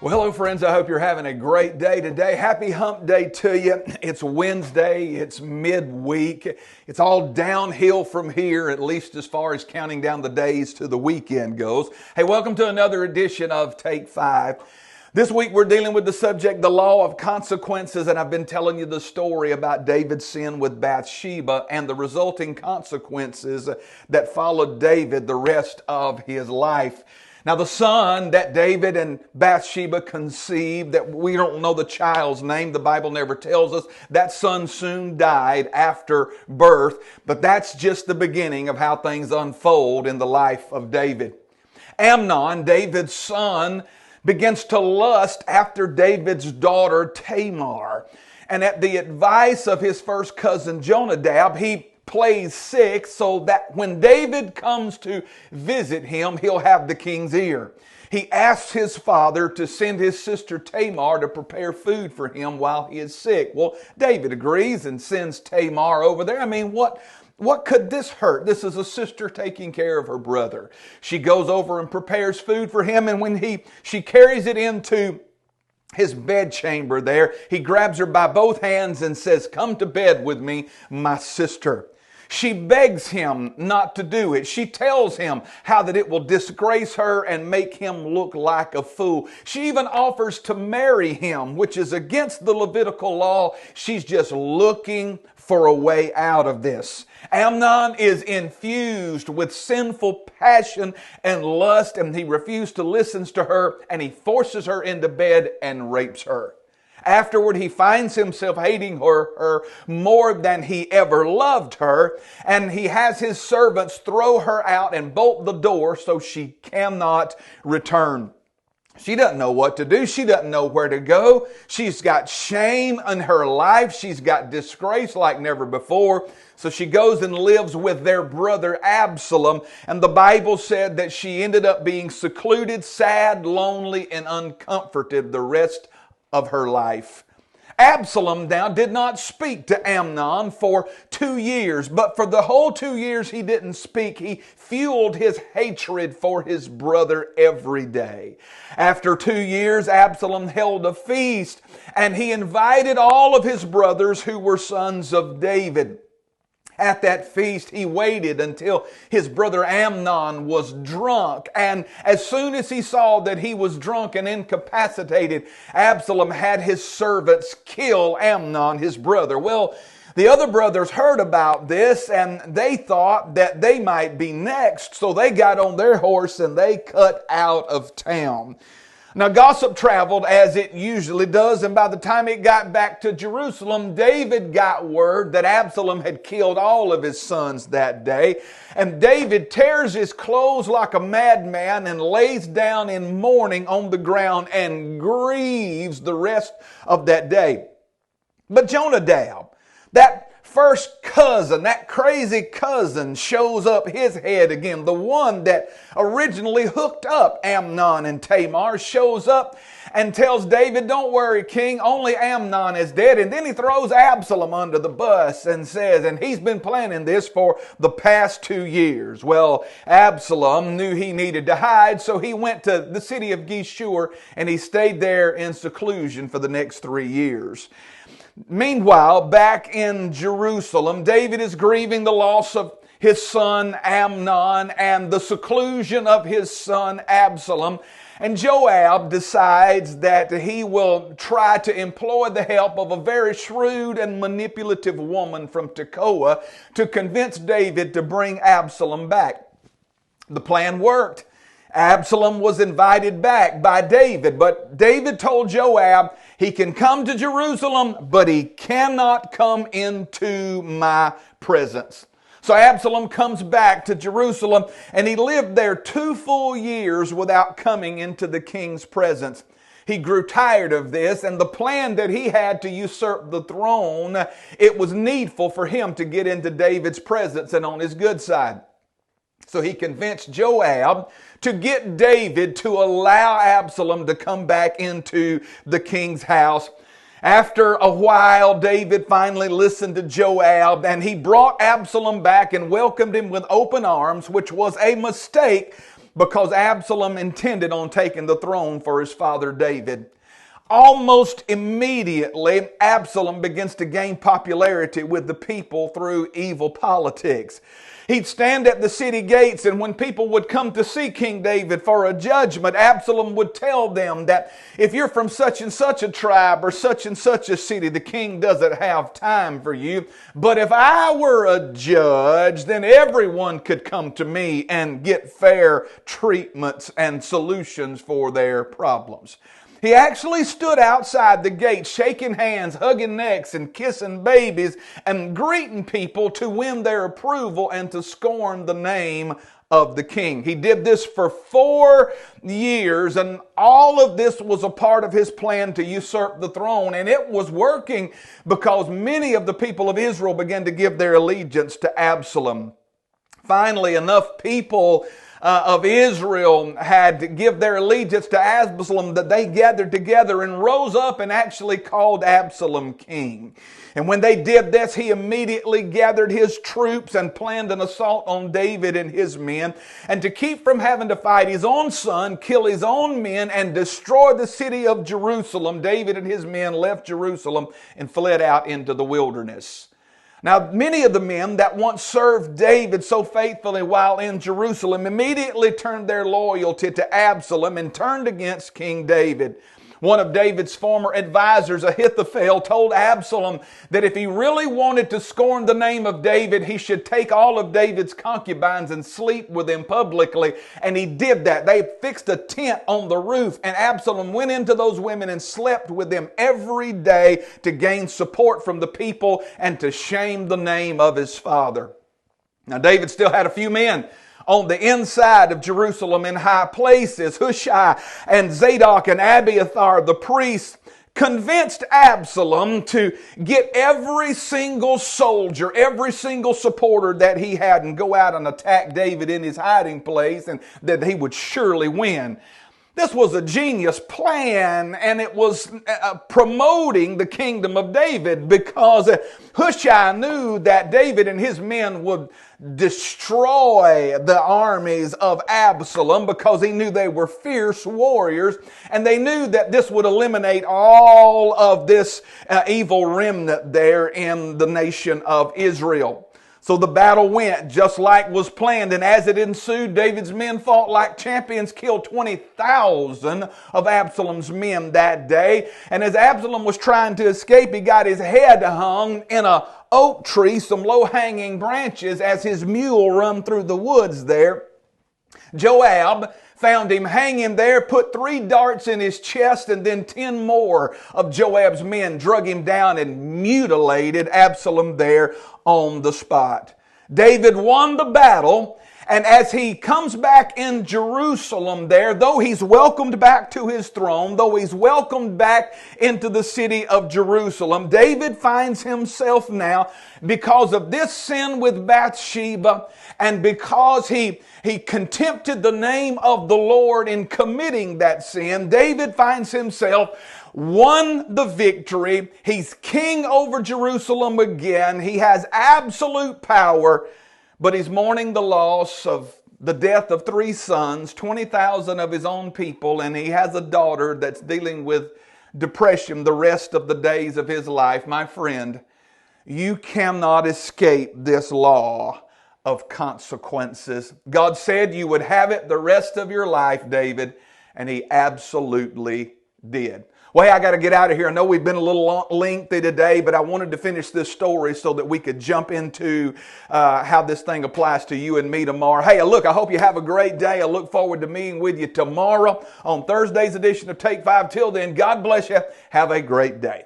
Well, hello friends, I hope you're having a great day today. Happy hump day to you. It's Wednesday, it's midweek. It's all downhill from here, at least as far as counting down the days to the weekend goes. Hey, welcome to another edition of Take 5. This week we're dealing with the subject, the law of consequences, and I've been telling you the story about David's sin with Bathsheba and the resulting consequences that followed David the rest of his life. Now the son that David and Bathsheba conceived, that we don't know the child's name, the Bible never tells us, that son soon died after birth, but that's just the beginning of how things unfold in the life of David. Amnon, David's son, begins to lust after David's daughter Tamar. And at the advice of his first cousin Jonadab, he plays sick so that when David comes to visit him, he'll have the king's ear. He asks his father to send his sister Tamar to prepare food for him while he is sick. Well, David agrees and sends Tamar over there. I mean, what could this hurt? This is a sister taking care of her brother. She goes over and prepares food for him, and when she carries it into his bedchamber there, he grabs her by both hands and says, "Come to bed with me, my sister." She begs him not to do it. She tells him how that it will disgrace her and make him look like a fool. She even offers to marry him, which is against the Levitical law. She's just looking for a way out of this. Amnon is infused with sinful passion and lust, and he refused to listen to her, and he forces her into bed and rapes her. Afterward, he finds himself hating her more than he ever loved her, and he has his servants throw her out and bolt the door so she cannot return. She doesn't know what to do. She doesn't know where to go. She's got shame in her life. She's got disgrace like never before. So she goes and lives with their brother Absalom. And the Bible said that she ended up being secluded, sad, lonely, and uncomforted the rest of her life. Absalom now did not speak to Amnon for 2 years, but for the whole 2 years he didn't speak. He fueled his hatred for his brother every day. After 2 years, Absalom held a feast, and he invited all of his brothers who were sons of David. At that feast, he waited until his brother Amnon was drunk. And as soon as he saw that he was drunk and incapacitated, Absalom had his servants kill Amnon, his brother. Well, the other brothers heard about this, and they thought that they might be next. So they got on their horse and they cut out of town. Now, gossip traveled as it usually does, and by the time it got back to Jerusalem, David got word that Absalom had killed all of his sons that day. And David tears his clothes like a madman and lays down in mourning on the ground and grieves the rest of that day. But Jonadab, that first cousin, that crazy cousin, shows up his head again. The one that originally hooked up Amnon and Tamar shows up and tells David, "Don't worry, King, only Amnon is dead." And then he throws Absalom under the bus and says, and he's been planning this for the past 2 years. Well, Absalom knew he needed to hide, so he went to the city of Geshur and he stayed there in seclusion for the next 3 years. Meanwhile, back in Jerusalem, David is grieving the loss of his son Amnon and the seclusion of his son Absalom. And Joab decides that he will try to employ the help of a very shrewd and manipulative woman from Tekoa to convince David to bring Absalom back. The plan worked. Absalom was invited back by David, but David told Joab, he can come to Jerusalem, but he cannot come into my presence. So Absalom comes back to Jerusalem, and he lived there 2 full years without coming into the king's presence. He grew tired of this, and the plan that he had to usurp the throne, it was needful for him to get into David's presence and on his good side. So he convinced Joab to get David to allow Absalom to come back into the king's house. After a while, David finally listened to Joab, and he brought Absalom back and welcomed him with open arms, which was a mistake because Absalom intended on taking the throne for his father David. Almost immediately, Absalom begins to gain popularity with the people through evil politics. He'd stand at the city gates, and when people would come to see King David for a judgment, Absalom would tell them that if you're from such and such a tribe or such and such a city, the king doesn't have time for you. But if I were a judge, then everyone could come to me and get fair treatments and solutions for their problems. He actually stood outside the gate, shaking hands, hugging necks, and kissing babies, and greeting people to win their approval and to scorn the name of the king. He did this for 4 years, and all of this was a part of his plan to usurp the throne, and it was working because many of the people of Israel began to give their allegiance to Absalom. Finally, enough people of Israel had to give their allegiance to Absalom that they gathered together and rose up and actually called Absalom king. And when they did this, he immediately gathered his troops and planned an assault on David and his men. And to keep from having to fight his own son, kill his own men, and destroy the city of Jerusalem, David and his men left Jerusalem and fled out into the wilderness. Now, many of the men that once served David so faithfully while in Jerusalem immediately turned their loyalty to Absalom and turned against King David. One of David's former advisors, Ahithophel, told Absalom that if he really wanted to scorn the name of David, he should take all of David's concubines and sleep with them publicly. And he did that. They fixed a tent on the roof, and Absalom went into those women and slept with them every day to gain support from the people and to shame the name of his father. Now, David still had a few men on the inside of Jerusalem in high places. Hushai and Zadok and Abiathar, the priests, convinced Absalom to get every single soldier, every single supporter that he had and go out and attack David in his hiding place, and that he would surely win. This was a genius plan, and it was promoting the kingdom of David, because Hushai knew that David and his men would destroy the armies of Absalom, because he knew they were fierce warriors, and they knew that this would eliminate all of this evil remnant there in the nation of Israel. So the battle went just like was planned, and as it ensued, David's men fought like champions, killed 20,000 of Absalom's men that day. And as Absalom was trying to escape, he got his head hung in a oak tree, some low-hanging branches, as his mule run through the woods there. Joab found him hanging there, put 3 darts in his chest, and then 10 more of Joab's men drug him down and mutilated Absalom there on the spot. David won the battle, and as he comes back in Jerusalem there, though he's welcomed back to his throne, though he's welcomed back into the city of Jerusalem, David finds himself now, because of this sin with Bathsheba, and because he contempted the name of the Lord in committing that sin, David finds himself won the victory. He's king over Jerusalem again. He has absolute power, but he's mourning the loss of the death of 3 sons, 20,000 of his own people, and he has a daughter that's dealing with depression the rest of the days of his life. My friend, you cannot escape this law of consequences. God said you would have it the rest of your life, David, and he absolutely did. Well, hey, I got to get out of here. I know we've been a little lengthy today, but I wanted to finish this story so that we could jump into how this thing applies to you and me tomorrow. Hey, look, I hope you have a great day. I look forward to meeting with you tomorrow on Thursday's edition of Take 5. Till then, God bless you. Have a great day.